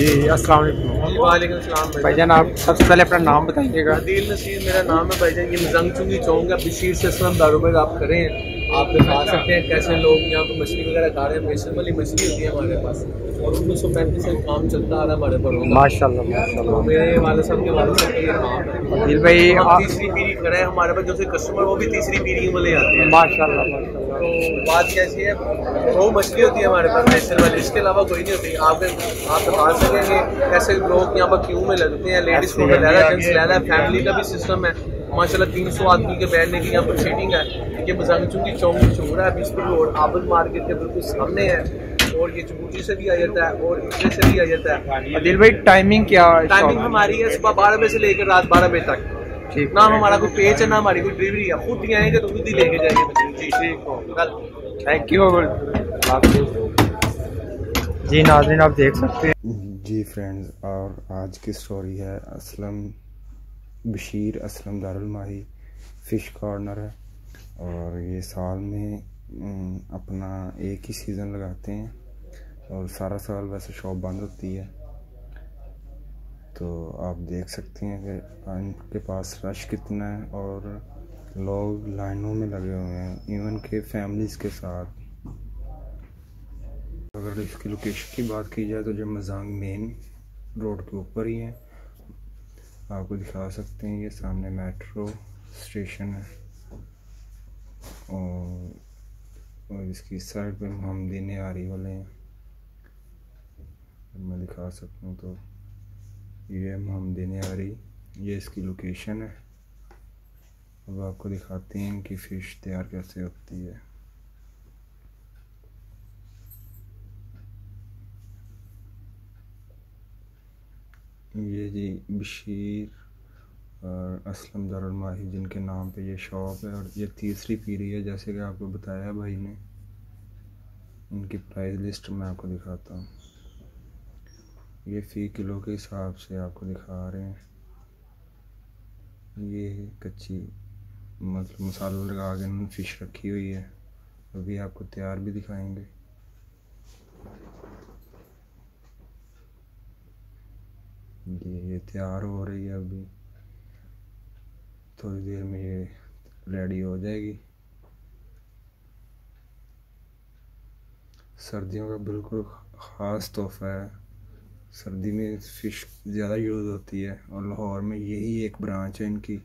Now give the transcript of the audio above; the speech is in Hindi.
जी अस्सलाम वालेकुम। वालेकुम सलाम भाईजान, आप सबसे पहले अपना नाम बताइएगा। दिल नसीर मेरा नाम है भाईजान। ये मोज़ंग चुंगी चौंग है, बशीर से असलम दारुल मही आप करें, आप दिखा सकते हैं कैसे लोग यहाँ पे मछली वगैरह खा रहे हैं। बेसन वाली मछली होती है हमारे पास और 1935 से काम चलता आ रहा है हमारे पर। माशाल्लाह माशाल्लाह। मेरे वाले साहब के वाले साहब ये काम है। दिल भाई तीसरी पीढ़ी खड़ा है हमारे पास, जो से कस्टमर वो भी तीसरी पीढ़ी वाले आते हैं। माशाल्लाह माशाल्लाह। तो बात कैसी है, वो मछली होती है हमारे पास बेसन वाली, इसके अलावा कोई नहीं होती। आप दिखा सकेंगे कैसे लोग यहाँ पर क्यू में लगते हैं। लेडीज को ले रहा है, जेंट्स ले रहा है, फैमिली का भी सिस्टम है माशाल्लाह। 300 आदमी के बैठने की यहाँ पर सीटिंग है। ये मोज़ंग चुंगी चौंग चुग रहा है बिस्कुट रोड आबद मार्केट के बिल्कुल सामने है। और ये चबूटी से भी आ जाता है और इधर से भी आ जाता है। दिल भाई टाइमिंग क्या है? टाइमिंग हमारी है सुबह 12 बजे से लेकर रात 12 बजे तक। ठीक, ना हमारा कोई पेज है ना हमारी कोई डिलीवरी है, खुद ही आएंगे तो खुद ही लेके जाएंगे मछली। ठीक हो, थैंक यू। जी नाज़रीन, आप देख सकते हैं। जी फ्रेंड्स, और आज की स्टोरी है बशीर असलम दारुल माही फ़िश कॉर्नर है। और ये साल में अपना एक ही सीज़न लगाते हैं और सारा साल वैसे शॉप बंद होती है। तो आप देख सकते हैं कि इनके पास रश कितना है और लोग लाइनों में लगे हुए हैं, इवन के फैमिलीज़ के साथ। अगर इसकी लोकेशन की बात की जाए तो जो मोज़ंग मेन रोड के ऊपर ही है, आपको दिखा सकते हैं। ये सामने मेट्रो स्टेशन है और इसकी साइड पे मुहम्मद आरी वाले हैं। मैं दिखा सकता हूँ तो ये मुहम्मद आरी, ये इसकी लोकेशन है। अब आपको दिखाते हैं इनकी फ़िश तैयार कैसे होती है। ये जी बशीर और असलम दारुल माही जिनके नाम पे ये शॉप है और ये तीसरी पीढ़ी है, जैसे कि आपको बताया भाई ने। इनकी प्राइस लिस्ट मैं आपको दिखाता हूँ। ये फ़ी किलो के हिसाब से आपको दिखा रहे हैं। ये कच्ची मतलब मसाला लगा के इन्होंने फ़िश रखी हुई है, अभी आपको तैयार भी दिखाएंगे। ये तैयार हो रही है, अभी थोड़ी देर में ये रेडी हो जाएगी। सर्दियों का बिल्कुल ख़ास तोहफ़ा है। सर्दी में फ़िश ज़्यादा यूज़ होती है और लाहौर में यही एक ब्रांच है इनकी।